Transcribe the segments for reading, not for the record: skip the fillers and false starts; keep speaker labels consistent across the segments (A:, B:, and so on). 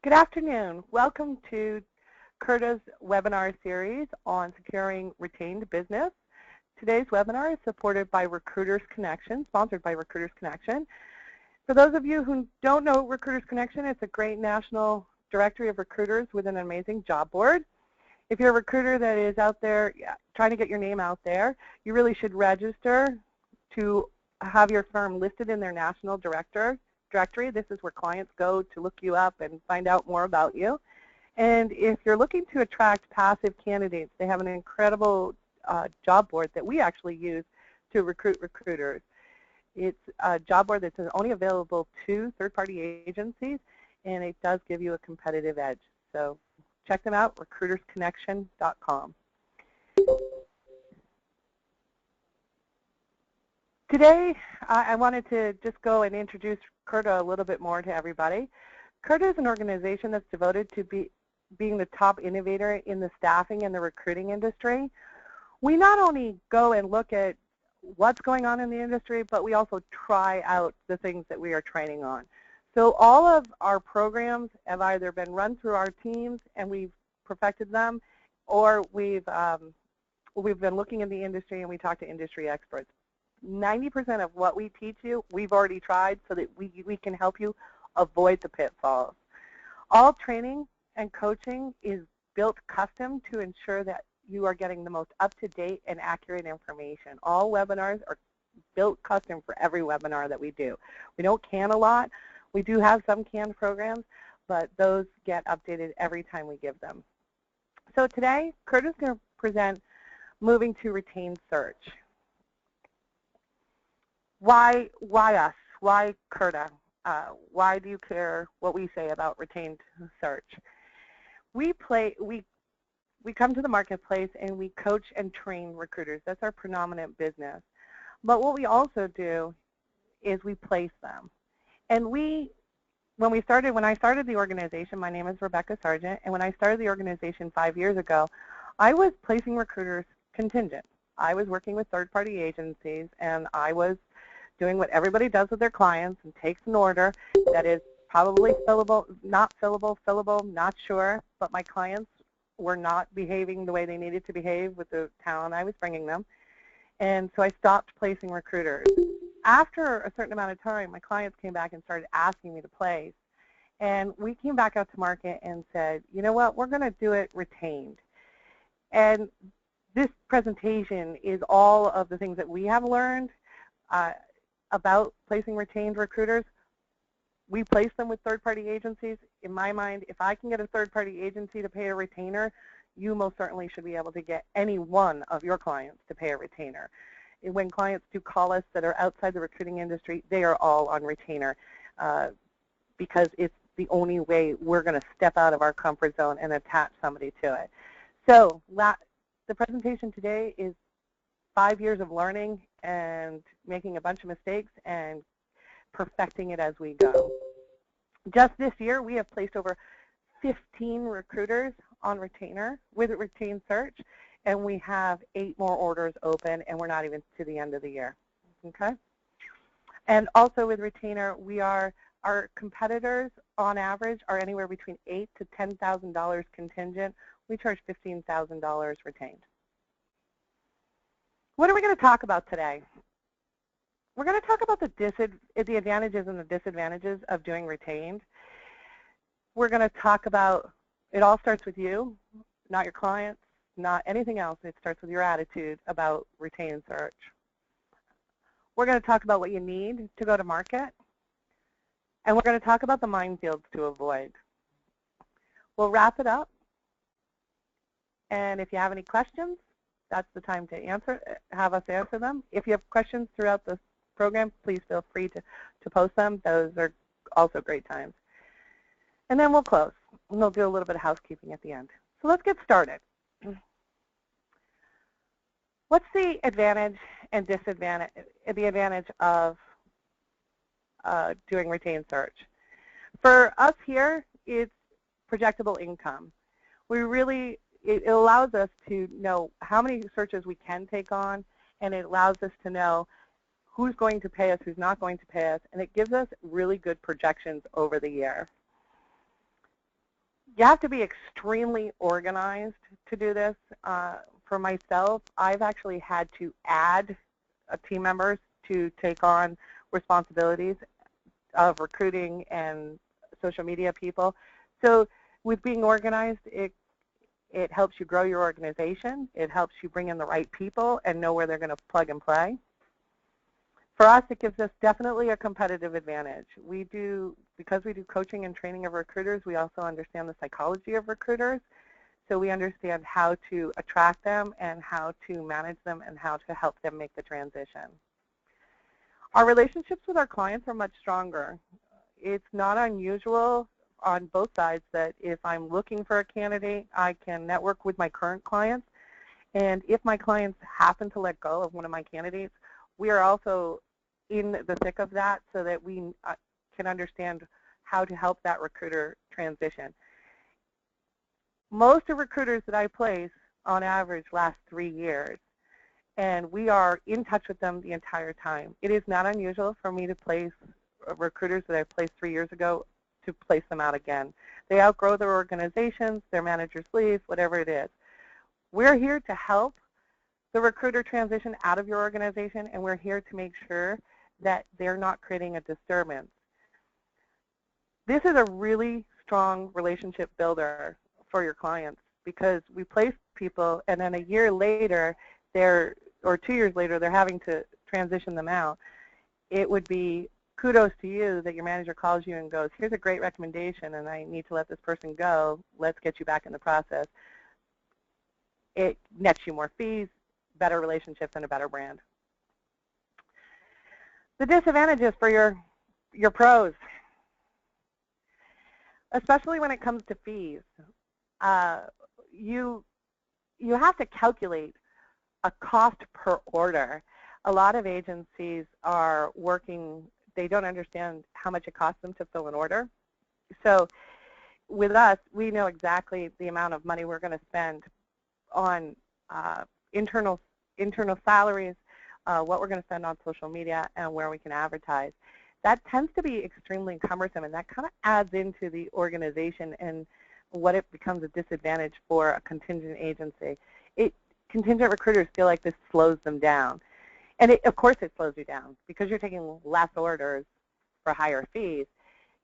A: Good afternoon. Welcome to CURTA's webinar series on securing retained business. Today's webinar is supported by Recruiters Connection, sponsored by Recruiters Connection. For those of you who don't know Recruiters Connection, it's a great national directory of recruiters with an amazing job board. If you're a recruiter that is out there trying to get your name out there, you really should register to have your firm listed in their national directory. This is where clients go to look you up and find out more about you. And if you're looking to attract passive candidates, they have an incredible job board that we actually use to recruit recruiters. It's a job board that's only available to third-party agencies, and it does give you a competitive edge. So check them out, recruitersconnection.com. Today, I wanted to just go and introduce CURTA a little bit more to everybody. CURTA is an organization that's devoted to being the top innovator in the staffing and the recruiting industry. We not only go and look at what's going on in the industry, but we also try out the things that we are training on. So all of our programs have either been run through our teams and we've perfected them, or we've been looking in the industry and we talk to industry experts. 90% of what we teach you, we've already tried so that we can help you avoid the pitfalls. All training and coaching is built custom to ensure that you are getting the most up-to-date and accurate information. All webinars are built custom for every webinar that we do. We don't can a lot. We do have some canned programs, but those get updated every time we give them. So today, CURTA is going to present moving to retained search. Why us? Why CURTA? Why do you care what we say about retained search? We come to the marketplace and we coach and train recruiters. That's our predominant business. But what we also do is we place them. And when I started the organization, my name is Rebecca Sargeant, and when I started the organization 5 years ago, I was placing recruiters contingent. I was working with third-party agencies, and I was doing what everybody does with their clients and takes an order that is probably fillable, not not sure, but my clients were not behaving the way they needed to behave with the talent I was bringing them. And so I stopped placing recruiters. After a certain amount of time, my clients came back and started asking me to place. And we came back out to market and said, you know what, we're going to do it retained. And this presentation is all of the things that we have learned about placing retained recruiters. We place them with third-party agencies. In my mind, if I can get a third-party agency to pay a retainer, you most certainly should be able to get any one of your clients to pay a retainer. When clients do call us that are outside the recruiting industry, they are all on retainer because it's the only way we're going to step out of our comfort zone and attach somebody to it. So the presentation today is 5 years of learning and making a bunch of mistakes and perfecting it as we go. Just this year, we have placed over 15 recruiters on retainer with retained search, and we have 8 more orders open, and we're not even to the end of the year. Okay? And also with retainer, our competitors on average are anywhere between $8,000 to $10,000 contingent. We charge $15,000 retained. What are we going to talk about today? We're going to talk about the advantages and the disadvantages of doing retained. We're going to talk about, it all starts with you, not your clients, not anything else. It starts with your attitude about retained search. We're going to talk about what you need to go to market. And we're going to talk about the minefields to avoid. We'll wrap it up. And if you have any questions, that's the time to have us answer them. If you have questions throughout the program, please feel free to post them. Those are also great times. And then we'll close. And we'll do a little bit of housekeeping at the end. So let's get started. What's the advantage and disadvantage, the advantage of doing retained search? For us here, it's projectable income. It allows us to know how many searches we can take on, and it allows us to know who's going to pay us, who's not going to pay us, and it gives us really good projections over the year. You have to be extremely organized to do this. For myself, I've actually had to add team members to take on responsibilities of recruiting and social media people. So with being organized, it helps you grow your organization. It helps you bring in the right people and know where they're going to plug and play. For us, it gives us definitely a competitive advantage. Because we do coaching and training of recruiters, we also understand the psychology of recruiters. So we understand how to attract them and how to manage them and how to help them make the transition. Our relationships with our clients are much stronger. It's not unusual on both sides that if I'm looking for a candidate, I can network with my current clients. And if my clients happen to let go of one of my candidates, we are also in the thick of that so that we can understand how to help that recruiter transition. Most of recruiters that I place, on average, last 3 years, and we are in touch with them the entire time. It is not unusual for me to place recruiters that I placed 3 years ago to place them out again. They outgrow their organizations, their managers leave, whatever it is. We're here to help the recruiter transition out of your organization, and we're here to make sure that they're not creating a disturbance. This is a really strong relationship builder for your clients because we place people and then a year later, or 2 years later, they're having to transition them out. It would be kudos to you that your manager calls you and goes, here's a great recommendation and I need to let this person go. Let's get you back in the process. It nets you more fees, better relationships, and a better brand. The disadvantages for your pros, especially when it comes to fees. You have to calculate a cost per order. A lot of agencies are working, they don't understand how much it costs them to fill an order. So with us, we know exactly the amount of money we're going to spend on internal salaries, what we're going to spend on social media, and where we can advertise. That tends to be extremely cumbersome, and that kind of adds into the organization and what it becomes a disadvantage for a contingent agency. Contingent recruiters feel like this slows them down. And of course it slows you down because you're taking less orders for higher fees.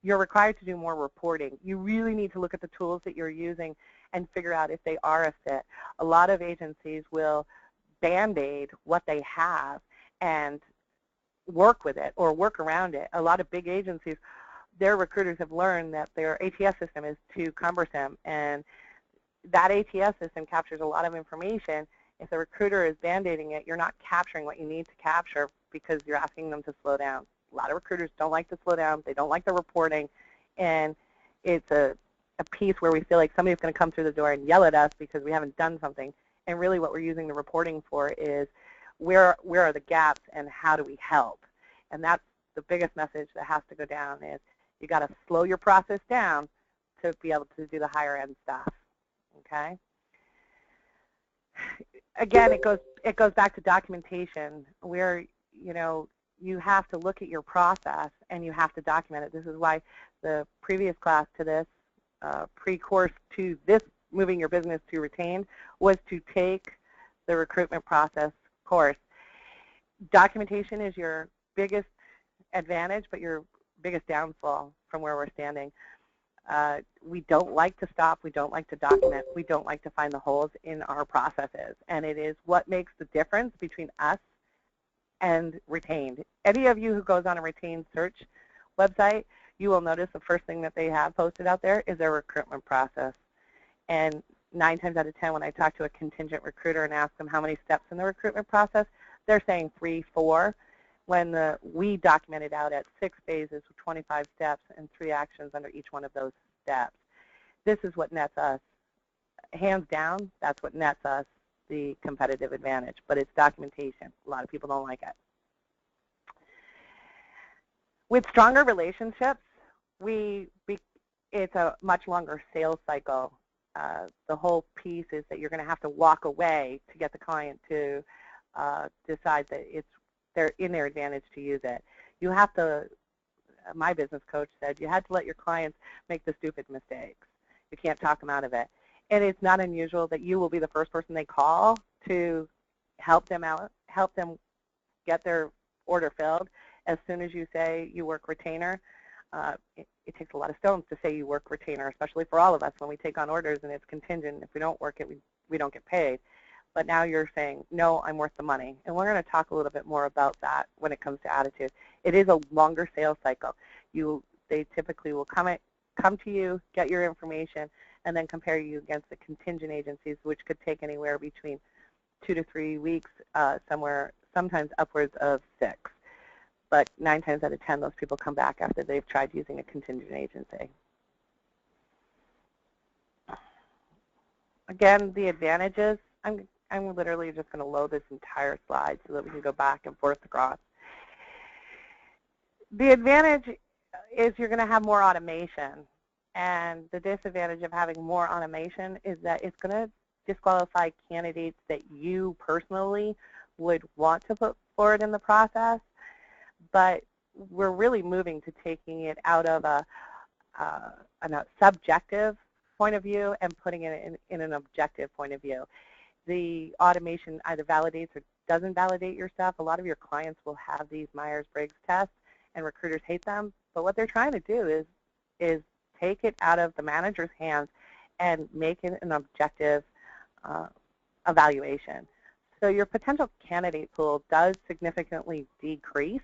A: You're required to do more reporting. You really need to look at the tools that you're using and figure out if they are a fit. A lot of agencies will Band-Aid what they have and work with it or work around it. A lot of big agencies, their recruiters have learned that their ATS system is too cumbersome, and that ATS system captures a lot of information. If the recruiter is Band-Aiding it, you're not capturing what you need to capture because you're asking them to slow down. A lot of recruiters don't like to slow down. They don't like the reporting, and it's a piece where we feel like somebody's going to come through the door and yell at us because we haven't done something. And really what we're using the reporting for is where are the gaps and how do we help? And that's the biggest message that has to go down is you got to slow your process down to be able to do the higher end stuff. Okay? Again, it goes back to documentation where, you know, you have to look at your process and you have to document it. This is why the previous class to this, pre-course to this, moving your business to retained, was to take the recruitment process course. Documentation is your biggest advantage, but your biggest downfall from where we're standing. We don't like to stop. We don't like to document. We don't like to find the holes in our processes. And it is what makes the difference between us and retained. Any of you who goes on a retained search website, you will notice the first thing that they have posted out there is their recruitment process. And 9 times out of 10, when I talk to a contingent recruiter and ask them how many steps in the recruitment process, they're saying 3, 4. When we documented out at 6 phases with 25 steps and 3 actions under each one of those steps. This is what nets us. Hands down, that's what nets us the competitive advantage, but it's documentation. A lot of people don't like it. With stronger relationships, it's a much longer sales cycle. The whole piece is that you're going to have to walk away to get the client to decide that they're in their advantage to use it. You have to, my business coach said, you had to let your clients make the stupid mistakes. You can't talk them out of it. And it's not unusual that you will be the first person they call to help them out, help them get their order filled. As soon as you say you work retainer, it takes a lot of stones to say you work retainer, especially for all of us when we take on orders and it's contingent. If we don't work it, we don't get paid. But now you're saying, no, I'm worth the money. And we're going to talk a little bit more about that when it comes to attitude. It is a longer sales cycle. They typically will come to you, get your information, and then compare you against the contingent agencies, which could take anywhere between 2 to 3 weeks, sometimes upwards of 6. But 9 times out of 10, those people come back after they've tried using a contingent agency. Again, the advantages, I'm literally just going to load this entire slide so that we can go back and forth across. The advantage is you're going to have more automation. And the disadvantage of having more automation is that it's going to disqualify candidates that you personally would want to put forward in the process. But we're really moving to taking it out of a subjective point of view and putting it in an objective point of view. The automation either validates or doesn't validate your stuff. A lot of your clients will have these Myers-Briggs tests, and recruiters hate them. But what they're trying to do is take it out of the manager's hands and make it an objective evaluation. So your potential candidate pool does significantly decrease,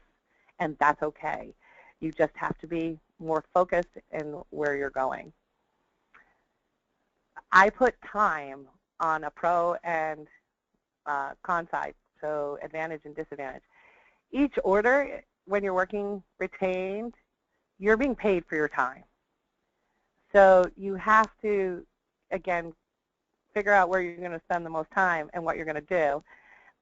A: and that's okay. You just have to be more focused in where you're going. I put time on a pro and con side, so advantage and disadvantage. Each order, when you're working retained, you're being paid for your time. So you have to, again, figure out where you're going to spend the most time and what you're going to do,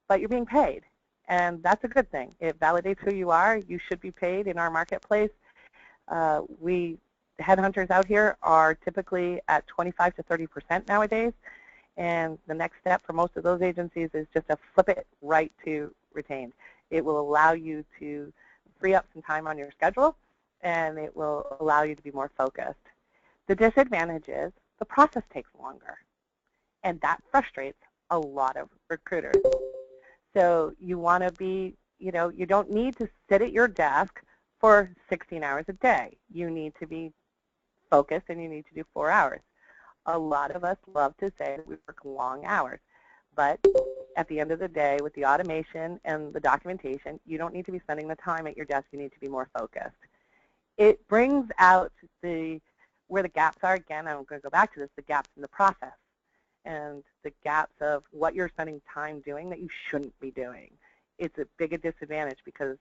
A: but you're being paid, and that's a good thing. It validates who you are. You should be paid in our marketplace. Headhunters out here are typically at 25 to 30% nowadays, and the next step for most of those agencies is just to flip it right to retained. It will allow you to free up some time on your schedule, and it will allow you to be more focused. The disadvantage is the process takes longer, and that frustrates a lot of recruiters. So you want to be, you don't need to sit at your desk for 16 hours a day. You need to be focused, and you need to do 4 hours. A lot of us love to say that we work long hours, but at the end of the day, with the automation and the documentation, you don't need to be spending the time at your desk. You need to be more focused. It brings out where the gaps are. Again, I'm going to go back to this, the gaps in the process and the gaps of what you're spending time doing that you shouldn't be doing. It's a big disadvantage because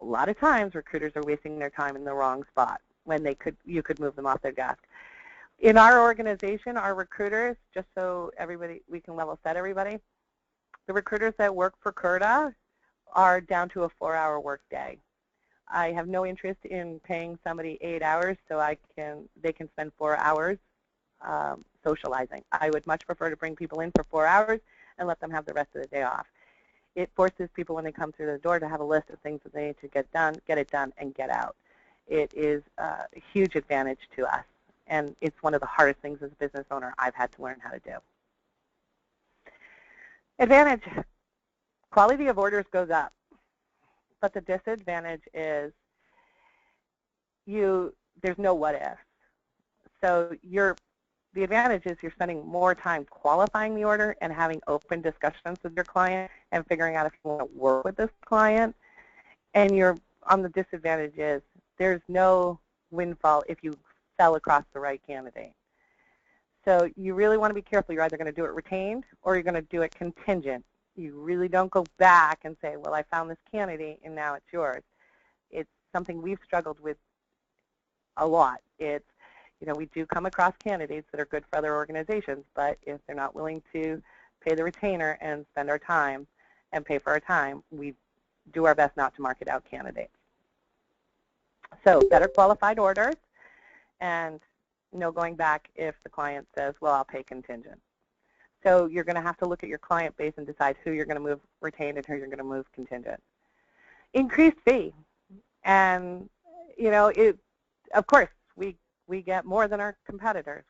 A: a lot of times recruiters are wasting their time in the wrong spot when you could move them off their desk. In our organization, our recruiters, just so we can level set everybody, the recruiters that work for CURTA are down to a 4-hour work day. I have no interest in paying somebody 8 hours so they can spend 4 hours socializing. I would much prefer to bring people in for 4 hours and let them have the rest of the day off. It forces people when they come through the door to have a list of things that they need to get it done, and get out. It is a huge advantage to us, and it's one of the hardest things as a business owner I've had to learn how to do. Advantage, quality of orders goes up, but the disadvantage is there's no what ifs. So the advantage is you're spending more time qualifying the order and having open discussions with your client and figuring out if you want to work with this client. And on the disadvantage is there's no windfall if you fell across the right candidate. So you really want to be careful. You're either going to do it retained or you're going to do it contingent. You really don't go back and say, well, I found this candidate and now it's yours. It's something we've struggled with a lot. We do come across candidates that are good for other organizations, but if they're not willing to pay the retainer and spend our time and pay for our time, we do our best not to market out candidates. So better qualified orders, and no going back if the client says, well, I'll pay contingent. So you're going to have to look at your client base and decide who you're going to move retained and who you're going to move contingent. Increased fee. And, of course, we we get more than our competitors.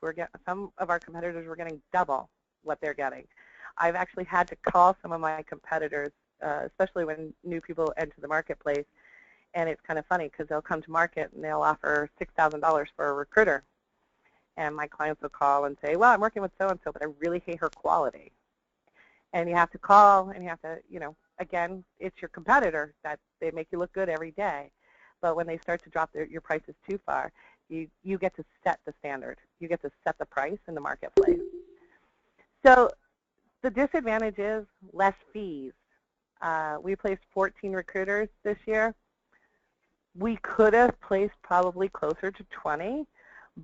A: Some of our competitors were getting double what they're getting. I've actually had to call some of my competitors, especially when new people enter the marketplace, and it's kind of funny because they'll come to market and they'll offer $6,000 for a recruiter. And my clients will call and say, well, I'm working with so-and-so, but I really hate her quality. And you have to call, and you have to, again, it's your competitor that they make you look good every day. But when they start to drop your prices too far, you get to set the standard. You get to set the price in the marketplace. So the disadvantage is less fees. We placed 14 recruiters this year. We could have placed probably closer to 20,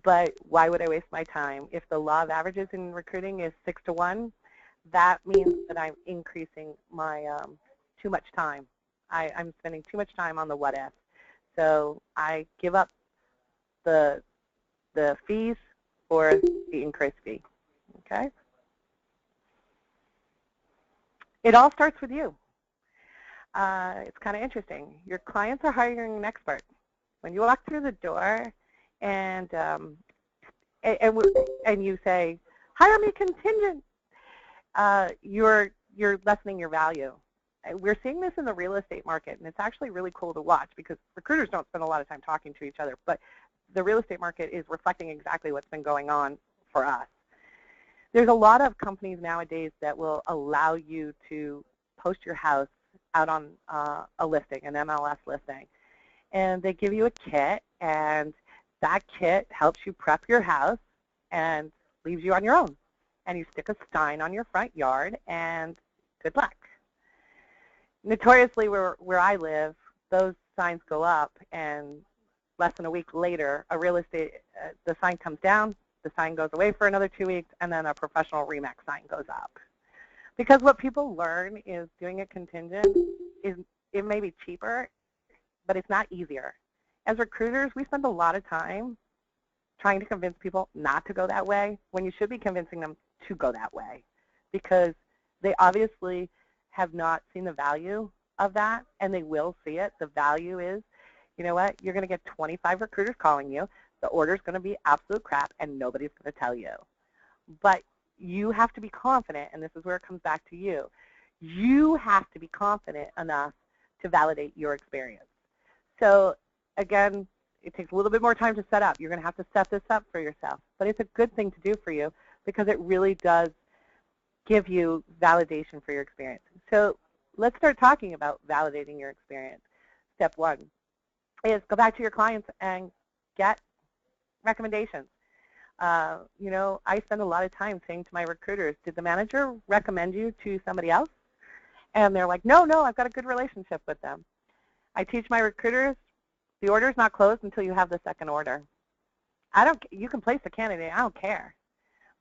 A: but why would I waste my time? If the law of averages in recruiting is 6 to 1, that means that I'm increasing my too much time. I'm spending too much time on the what if. So I give up the fees for the increased fee. Okay? It all starts with you. It's kind of interesting. Your clients are hiring an expert. When you walk through the door and you say, hire me contingent, you're lessening your value. We're seeing this in the real estate market, and it's actually really cool to watch because recruiters don't spend a lot of time talking to each other, but the real estate market is reflecting exactly what's been going on for us. There's a lot of companies nowadays that will allow you to post your house out on a listing, an MLS listing. And they give you a kit, and that kit helps you prep your house and leaves you on your own. And you stick a sign on your front yard, and good luck. Notoriously, where I live, those signs go up, and less than a week later, the sign comes down, the sign goes away for another 2 weeks, and then a professional RE/MAX sign goes up. Because what people learn is doing a contingent it may be cheaper, but it's not easier. As recruiters, we spend a lot of time trying to convince people not to go that way when you should be convincing them to go that way, because they obviously have not seen the value of that, and they will see it. The value is, you know what, you're going to get 25 recruiters calling you. The order's going to be absolute crap, and nobody's going to tell you. But you have to be confident, and this is where it comes back to you. You have to be confident enough to validate your experience. So, again, it takes a little bit more time to set up. You're going to have to set this up for yourself. But it's a good thing to do for you because it really does give you validation for your experience. So let's start talking about validating your experience. Step one is go back to your clients and get recommendations. You know, I spend a lot of time saying to my recruiters, did the manager recommend you to somebody else? And they're like, no, I've got a good relationship with them. I teach my recruiters, the order's not closed until you have the second order. You can place a candidate, I don't care.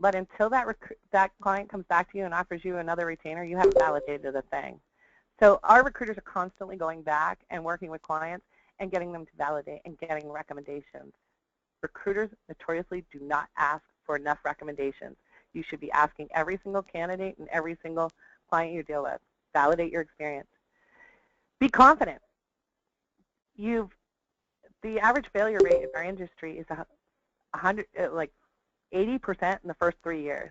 A: But until that client comes back to you and offers you another retainer, you haven't validated a thing. So our recruiters are constantly going back and working with clients and getting them to validate and getting recommendations. Recruiters notoriously do not ask for enough recommendations. You should be asking every single candidate and every single client you deal with. Validate your experience. Be confident. The average failure rate in our industry is 80% in the first 3 years.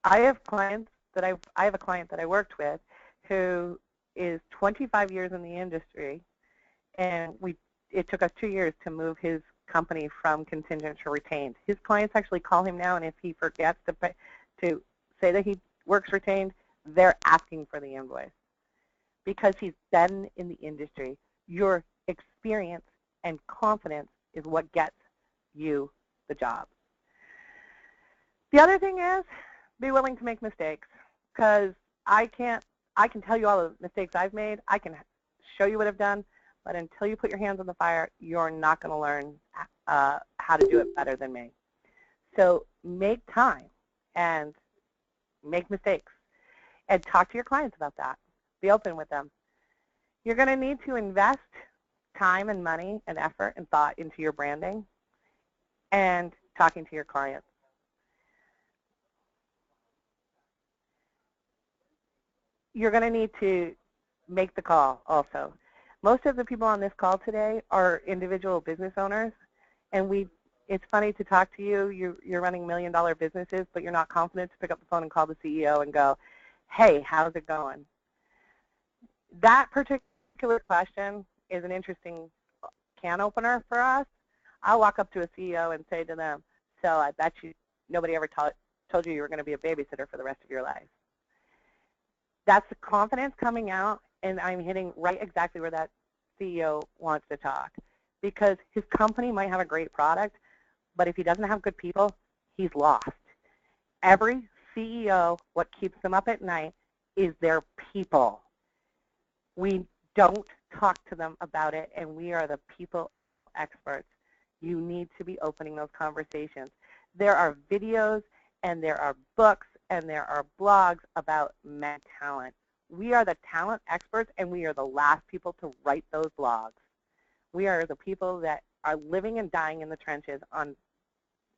A: I have a client that I worked with who is 25 years in the industry, and it took us 2 years to move his company from contingent to retained. His clients actually call him now, and if he forgets to say that he works retained, they're asking for the invoice because he's been in the industry. Your experience and confidence is what gets you the job. The other thing is be willing to make mistakes, because I can tell you all the mistakes I've made. I can show you what I've done, but until you put your hands on the fire, you're not going to learn how to do it better than me. So make time and make mistakes and talk to your clients about that. Be open with them. You're going to need to invest time and money and effort and thought into your branding and talking to your clients. You're going to need to make the call also. Most of the people on this call today are individual business owners, And it's funny to talk to you. You're running $1 million businesses, but you're not confident to pick up the phone and call the CEO and go, hey, how's it going? That particular question is an interesting can opener for us. I'll walk up to a CEO and say to them, so I bet you nobody ever told you were going to be a babysitter for the rest of your life. That's the confidence coming out, and I'm hitting right exactly where that CEO wants to talk, because his company might have a great product, but if he doesn't have good people, he's lost. Every CEO, what keeps them up at night is their people. We don't talk to them about it, and we are the people experts. You need to be opening those conversations. There are videos, and there are books, and there are blogs about men talent. We are the talent experts, and we are the last people to write those blogs. We are the people that are living and dying in the trenches on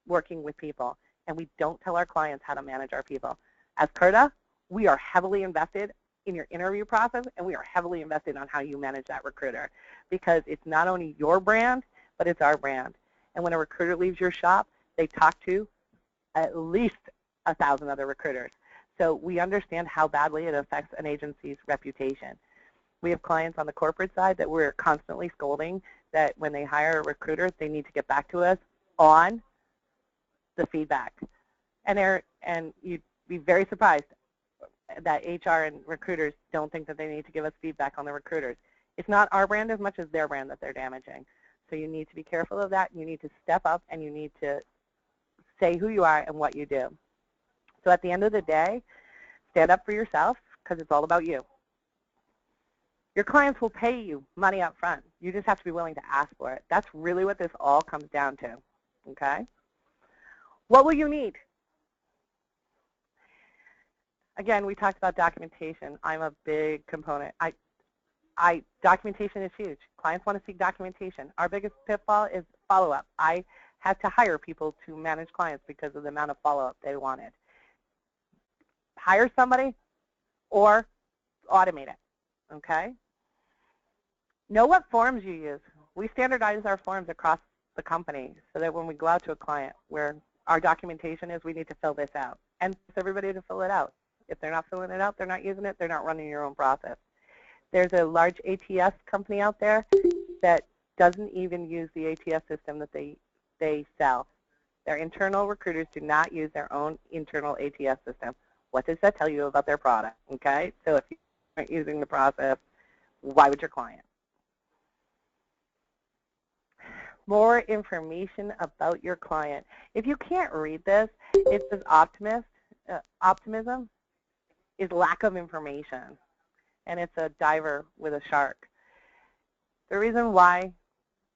A: working with people, and we don't tell our clients how to manage our people. As Curda, we are heavily invested in your interview process, and we are heavily invested on how you manage that recruiter, because it's not only your brand, but it's our brand. And when a recruiter leaves your shop, they talk to at least 1,000 other recruiters. So we understand how badly it affects an agency's reputation. We have clients on the corporate side that we're constantly scolding that when they hire a recruiter, they need to get back to us on the feedback. And you'd be very surprised that HR and recruiters don't think that they need to give us feedback on the recruiters. It's not our brand as much as their brand that they're damaging. So you need to be careful of that. You need to step up, and you need to say who you are and what you do. So at the end of the day, stand up for yourself, because it's all about you. Your clients will pay you money up front. You just have to be willing to ask for it. That's really what this all comes down to, okay? What will you need? Again, we talked about documentation. I'm a big component. Documentation is huge. Clients want to see documentation. Our biggest pitfall is follow-up. I had to hire people to manage clients because of the amount of follow-up they wanted. Hire somebody or automate it, okay? Know what forms you use. We standardize our forms across the company so that when we go out to a client where our documentation is, we need to fill this out. And it's everybody to fill it out. If they're not filling it out, they're not using it, they're not running your own process. There's a large ATS company out there that doesn't even use the ATS system that they sell. Their internal recruiters do not use their own internal ATS system. What does that tell you about their product? Okay, so if you aren't using the process, why would your client? More information about your client. If you can't read this, it says optimism is lack of information, and it's a diver with a shark. The reason why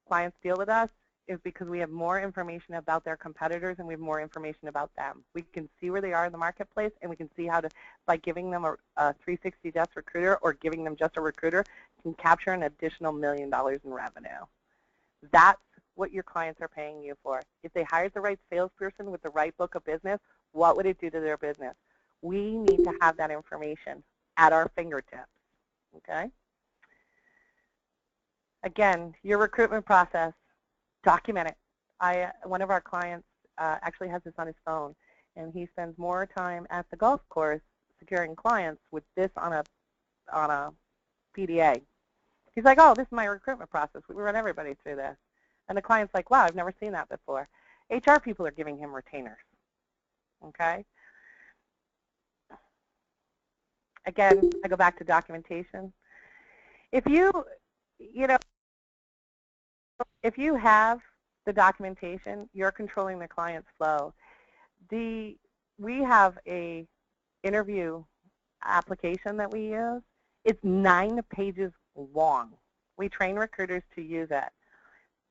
A: clients deal with us is because we have more information about their competitors, and we have more information about them. We can see where they are in the marketplace, and we can see how to, by giving them a 360 desk recruiter or giving them just a recruiter, can capture an additional $1 million in revenue. That's what your clients are paying you for. If they hired the right salesperson with the right book of business, what would it do to their business? We need to have that information at our fingertips, okay? Again, your recruitment process, document it. One of our clients actually has this on his phone, and he spends more time at the golf course securing clients with this on a PDA. He's like, oh, this is my recruitment process. We run everybody through this. And the client's like, wow, I've never seen that before. HR people are giving him retainers, okay? Again, I go back to documentation. If you have the documentation, you're controlling the client's flow. We have a interview application that we use. It's 9 pages long. We train recruiters to use it.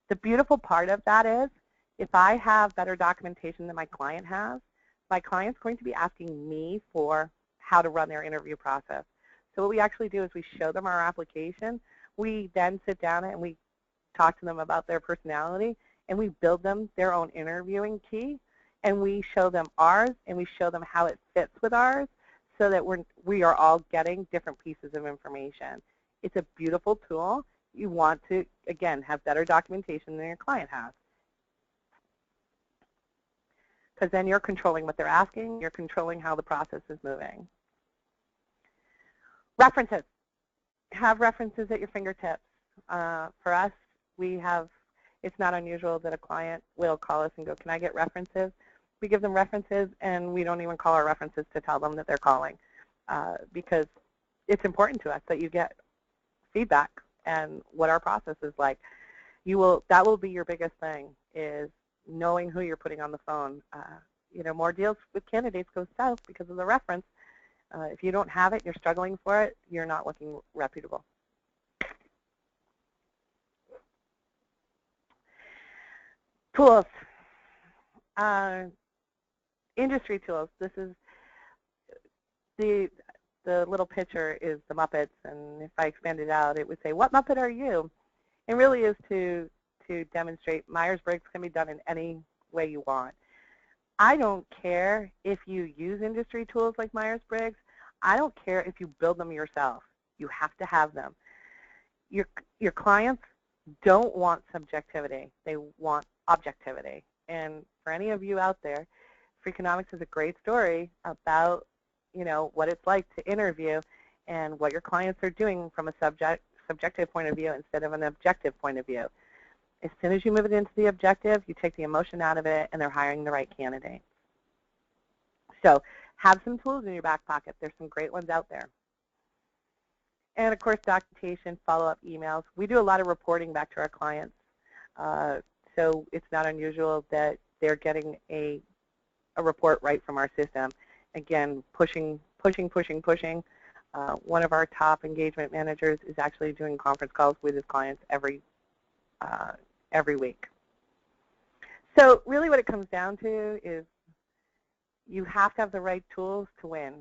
A: The beautiful part of that is, if I have better documentation than my client has, my client's going to be asking me for how to run their interview process. So what we actually do is we show them our application. We then sit down and we talk to them about their personality, and we build them their own interviewing key, and we show them ours, and we show them how it fits with ours, so that we are all getting different pieces of information. It's a beautiful tool. You want to, again, have better documentation than your client has. because then you're controlling what they're asking, you're controlling how the process is moving. References. Have references at your fingertips. For us, it's not unusual that a client will call us and go, can I get references? We give them references, and we don't even call our references to tell them that they're calling, because it's important to us that you get feedback and what our process is like. That will be your biggest thing, is knowing who you're putting on the phone. More deals with candidates go south because of the reference. If you don't have it, you're struggling for it, you're not looking reputable. Tools. Industry tools. This is the little picture is the Muppets, and if I expand it out, it would say, what Muppet are you? It really is to demonstrate Myers-Briggs can be done in any way you want. I don't care if you use industry tools like Myers-Briggs. I don't care if you build them yourself. You have to have them. Your clients don't want subjectivity. They want objectivity. And for any of you out there, Freakonomics is a great story about what it's like to interview and what your clients are doing from a subjective point of view instead of an objective point of view. As soon as you move it into the objective, you take the emotion out of it, and they're hiring the right candidate. So have some tools in your back pocket. There's some great ones out there. And, of course, documentation, follow-up emails. We do a lot of reporting back to our clients, so it's not unusual that they're getting a report right from our system. Again, pushing. One of our top engagement managers is actually doing conference calls with his clients every week. So really what it comes down to is you have to have the right tools to win.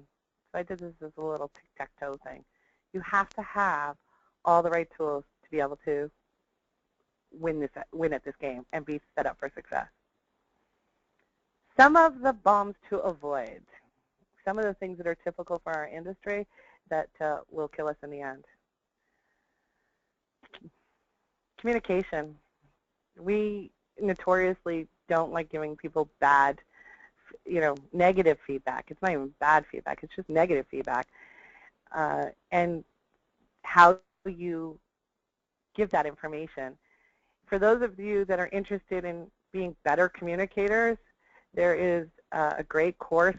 A: So I did this as a little tic-tac-toe thing. You have to have all the right tools to be able to win at this game and be set up for success. Some of the bombs to avoid. Some of the things that are typical for our industry that will kill us in the end. Communication. We notoriously don't like giving people bad, negative feedback. It's not even bad feedback. It's just negative feedback. And how you give that information. For those of you that are interested in being better communicators, there is a great course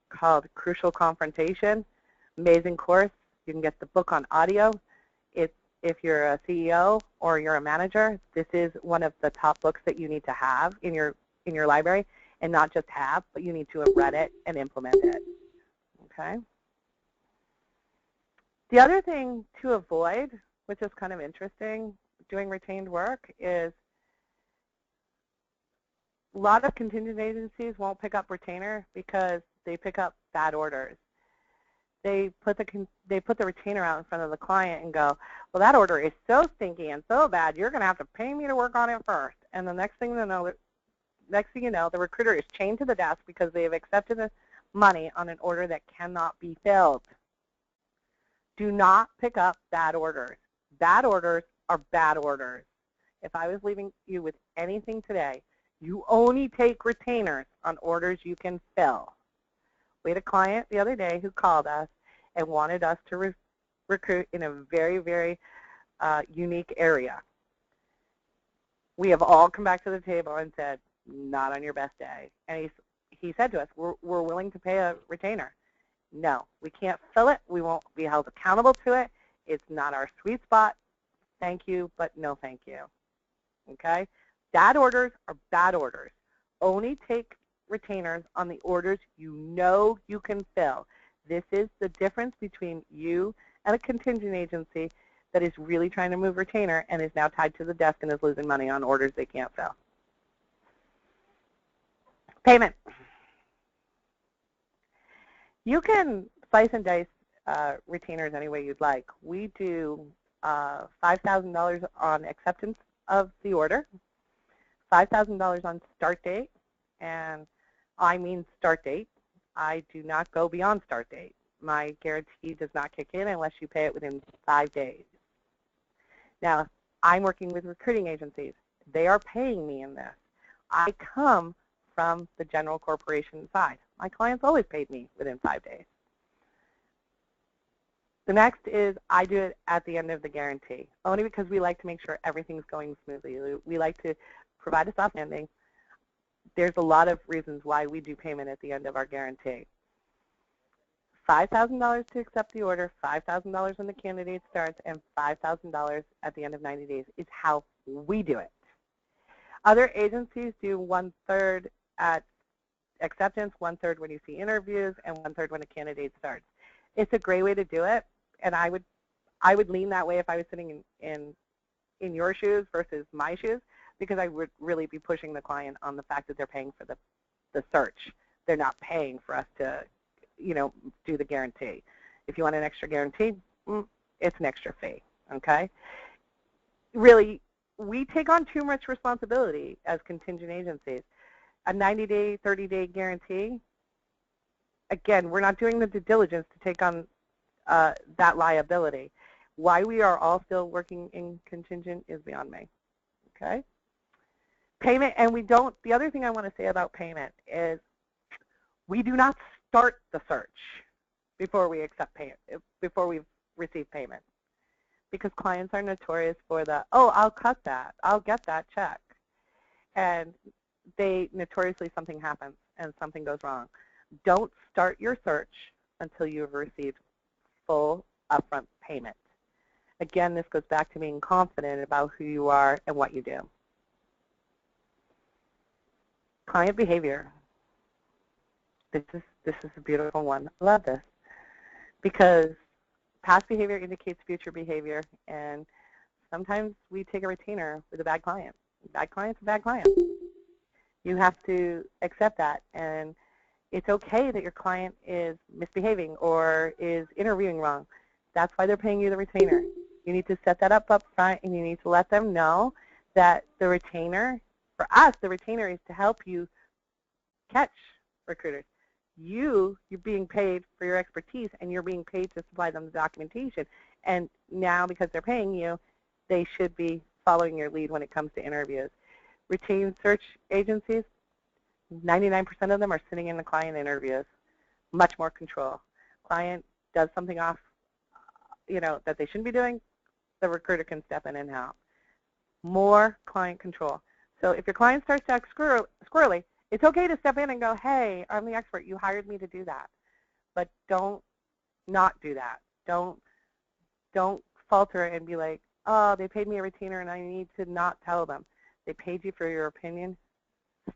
A: called Crucial Confrontation. Amazing course. You can get the book on audio. If you're a CEO or you're a manager, this is one of the top books that you need to have in your library, and not just have, but you need to have read it and implement it. Okay. The other thing to avoid, which is kind of interesting, doing retained work, is a lot of contingent agencies won't pick up retainer because they pick up bad orders. They put the retainer out in front of the client and go, well, that order is so stinky and so bad, you're going to have to pay me to work on it first. And the next thing you know, the recruiter is chained to the desk because they have accepted the money on an order that cannot be filled. Do not pick up bad orders. Bad orders are bad orders. If I was leaving you with anything today, you only take retainers on orders you can fill. We had a client the other day who called us and wanted us to recruit in a very, very unique area. We have all come back to the table and said, not on your best day. And he said to us, we're willing to pay a retainer. No, we can't fill it. We won't be held accountable to it. It's not our sweet spot. Thank you, but no thank you. Okay? Bad orders are bad orders. Only take retainers on the orders you know you can fill. This is the difference between you and a contingent agency that is really trying to move retainer and is now tied to the desk and is losing money on orders they can't fill. Payment. You can slice and dice retainers any way you'd like. We do $5,000 on acceptance of the order, $5,000 on start date, and I mean start date. I do not go beyond start date. My guarantee does not kick in unless you pay it within 5 days. Now, I'm working with recruiting agencies. They are paying me in this. I come from the general corporation side. My clients always paid me within 5 days. The next is I do it at the end of the guarantee, only because we like to make sure everything's going smoothly. We like to provide a soft landing. There's a lot of reasons why we do payment at the end of our guarantee. $5,000 to accept the order, $5,000 when the candidate starts, and $5,000 at the end of 90 days is how we do it. Other agencies do 1/3 at acceptance, 1/3 when you see interviews, and 1/3 when a candidate starts. It's a great way to do it, and I would lean that way if I was sitting in your shoes versus my shoes, because I would really be pushing the client on the fact that they're paying for the search. They're not paying for us to, do the guarantee. If you want an extra guarantee, it's an extra fee, okay? Really, we take on too much responsibility as contingent agencies. A 90-day, 30-day guarantee, again, we're not doing the due diligence to take on that liability. Why we are all still working in contingent is beyond me, okay? Payment, and the other thing I want to say about payment is we do not start the search before we accept payment, before we've received payment, because clients are notorious for I'll cut that, I'll get that check, and notoriously something happens and something goes wrong. Don't start your search until you have received full upfront payment. Again, this goes back to being confident about who you are and what you do. Client behavior. This is a beautiful one. I love this, because past behavior indicates future behavior, and sometimes we take a retainer with a bad client. A bad client's a bad client. You have to accept that, and it's okay that your client is misbehaving or is interviewing wrong. That's why they're paying you the retainer. You need to set that up front, and you need to let them know that the retainer, for us, the retainer is to help you catch recruiters. You're being paid for your expertise, and you're being paid to supply them the documentation. And now, because they're paying you, they should be following your lead when it comes to interviews. Retained search agencies, 99% of them are sitting in the client interviews. Much more control. Client does something off, that they shouldn't be doing, the recruiter can step in and help. More client control. So if your client starts to act squirrely, it's okay to step in and go, hey, I'm the expert. You hired me to do that. But don't not do that. Don't falter and be like, oh, they paid me a retainer and I need to not tell them. They paid you for your opinion.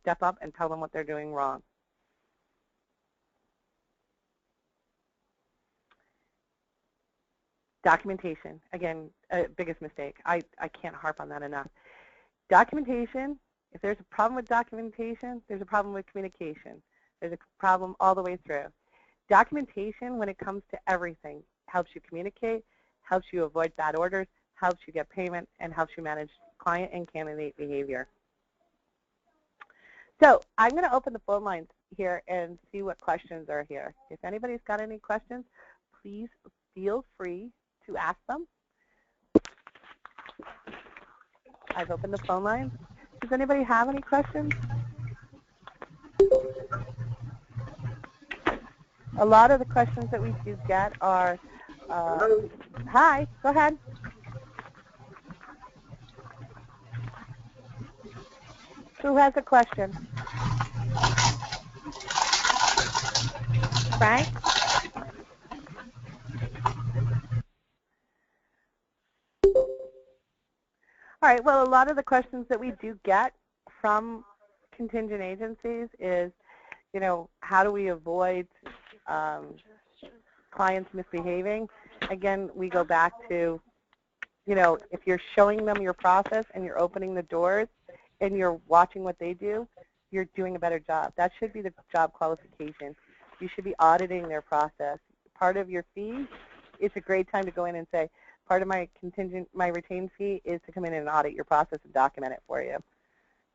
A: Step up and tell them what they're doing wrong. Documentation. Again, biggest mistake. I can't harp on that enough. Documentation. If there's a problem with documentation, there's a problem with communication. There's a problem all the way through. Documentation, when it comes to everything, helps you communicate, helps you avoid bad orders, helps you get payment, and helps you manage client and candidate behavior. So I'm going to open the phone lines here and see what questions are here. If anybody's got any questions, please feel free to ask them. I've opened the phone lines. Does anybody have any questions? A lot of the questions that we do get are, hi, go ahead. Who has a question? Frank? All right, well, a lot of the questions that we do get from contingent agencies is, how do we avoid clients misbehaving? Again, we go back to, if you're showing them your process and you're opening the doors and you're watching what they do, you're doing a better job. That should be the job qualification. You should be auditing their process. Part of your fee, it's a great time to go in and say, part of my retained fee is to come in and audit your process and document it for you.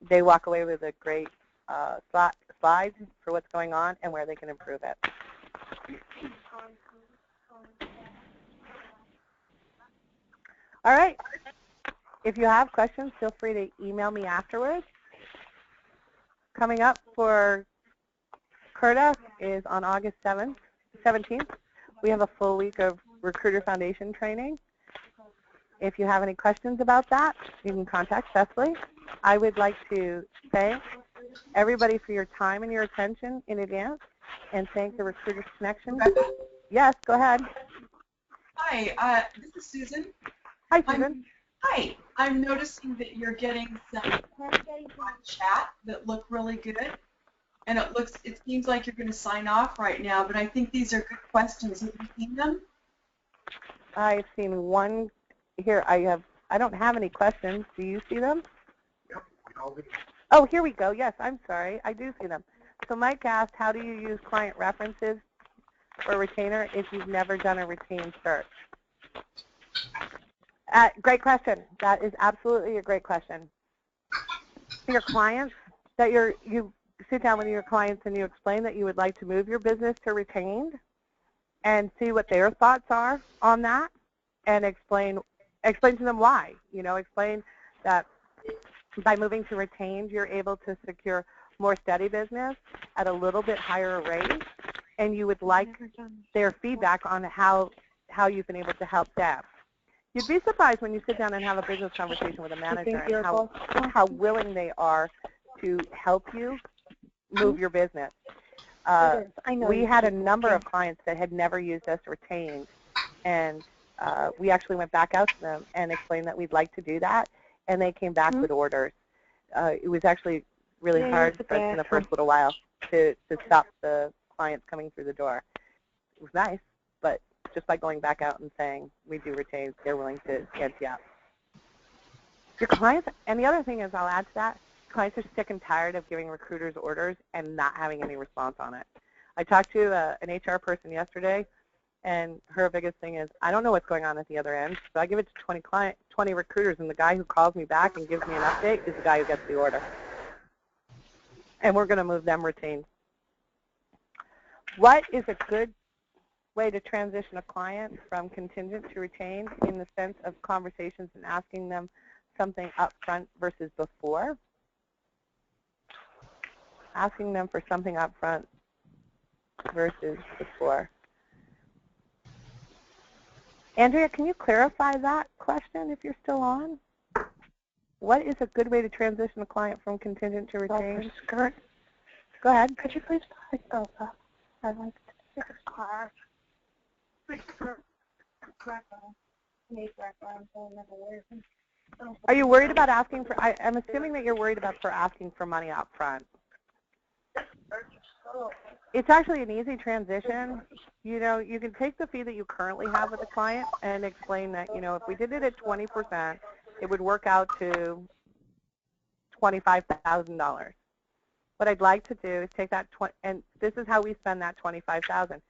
A: They walk away with a great slides for what's going on and where they can improve it. All right. If you have questions, feel free to email me afterwards. Coming up for CURTA is on August 17th. We have a full week of Recruiter Foundation training. If you have any questions about that, you can contact Cecily. I would like to thank everybody for your time and your attention in advance, and thank the Recruiters Connection. Yes, go ahead.
B: Hi, this is Susan.
A: Hi, Susan.
B: Hi. I'm noticing that you're getting some chat that look really good, and it seems like you're going to sign off right now. But I think these are good questions. Have you seen them?
A: I've seen one here. I don't have any questions. Do you see them?
C: Yep, we all do.
A: Oh, here we go. Yes, I'm sorry. I do see them. So Mike asked, how do you use client references for a retainer if you've never done a retained search? Great question. That is absolutely a great question. Your clients, that you sit down with your clients and you explain that you would like to move your business to retained and see what their thoughts are on that, and explain to them why. Explain that by moving to retained, you're able to secure more steady business at a little bit higher rate, and you would like their feedback on how you've been able to help them. You'd be surprised when you sit down and have a business conversation with a manager and how willing they are to help you move your business. We had a number of clients that had never used us retained, and we actually went back out to them and explained that we'd like to do that, and they came back with orders. It was actually really hard for us in the first little while to stop the clients coming through the door. It was nice, but just by going back out and saying we do retain, they're willing to ante up. Your clients, and the other thing is, I'll add to that, clients are sick and tired of giving recruiters orders and not having any response on it. I talked to an HR person yesterday, and her biggest thing is, I don't know what's going on at the other end, so I give it to 20 recruiters, and the guy who calls me back and gives me an update is the guy who gets the order. And we're going to move them retained. What is a good way to transition a client from contingent to retained in the sense of conversations and asking them something up front versus before? Asking them for something up front versus before. Andrea, can you clarify that question if you're still on? What is a good way to transition a client from contingent to retained?
D: Skirt.
A: Go ahead.
D: Could you please pick up? I'd like to take a car.
A: Are you worried about asking for, I'm assuming that you're worried about asking for money up front. It's actually an easy transition. You can take the fee that you currently have with the client and explain that, if we did it at 20%, it would work out to $25,000. What I'd like to do is take that, and this is how we spend that $25,000.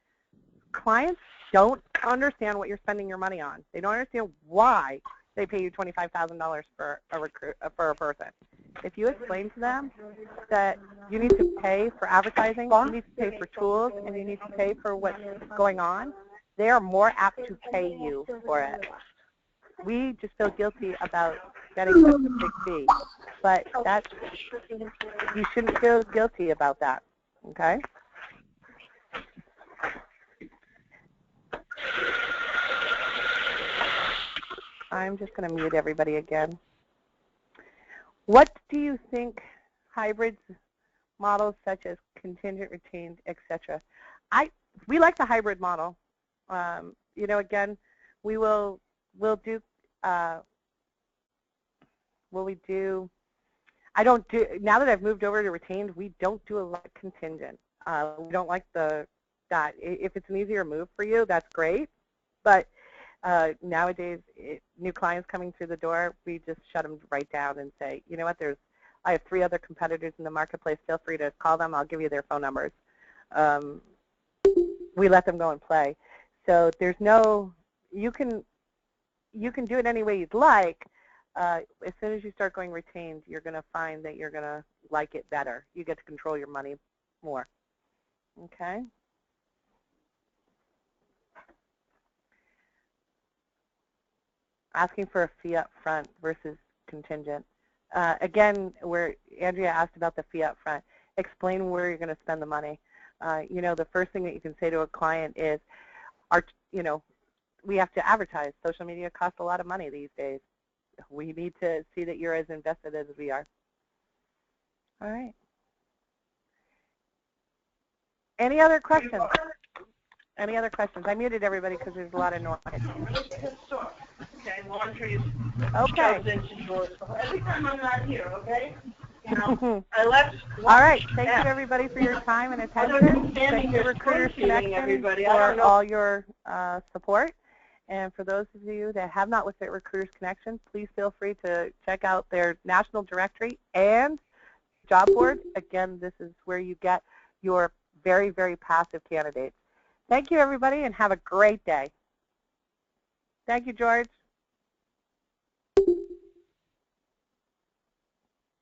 A: Clients don't understand what you're spending your money on. They don't understand why they pay you $25,000 for a person. If you explain to them that you need to pay for advertising, you need to pay for tools, and you need to pay for what's going on, they are more apt to pay you for it. We just feel guilty about getting such a big fee, but you shouldn't feel guilty about that, okay? I'm just going to mute everybody again. What do you think hybrids, models such as contingent, retained, etc.? We like the hybrid model. Again, we'll do. I don't do, now that I've moved over to retained, we don't do a lot of contingent. We don't like that. If it's an easier move for you, that's great. But nowadays, new clients coming through the door, we just shut them right down and say, you know what, I have 3 other competitors in the marketplace. Feel free to call them. I'll give you their phone numbers. We let them go and play. So there's no, you can do it any way you'd like. As soon as you start going retained, you're going to find that you're going to like it better. You get to control your money more. Okay? Asking for a fee up front versus contingent. Again, where Andrea asked about the fee up front, explain where you're going to spend the money. You know, the first thing that you can say to a client is, you know, we have to advertise. Social media costs a lot of money these days. We need to see that you're as invested as we are. All right. Any other questions? Any other questions? I muted everybody because there's a lot of noise.
C: Okay, laundry
A: Okay.
C: goes into yours. Every time I'm not here, okay? You know, I left.
A: All right. Thank you, everybody, for your time and attention. Thank you, Recruiters Connection, for all your support. And for those of you that have not looked at Recruiters Connection, please feel free to check out their national directory and job board. Again, this is where you get your very, very passive candidates. Thank you, everybody, and have a great day. Thank you, George.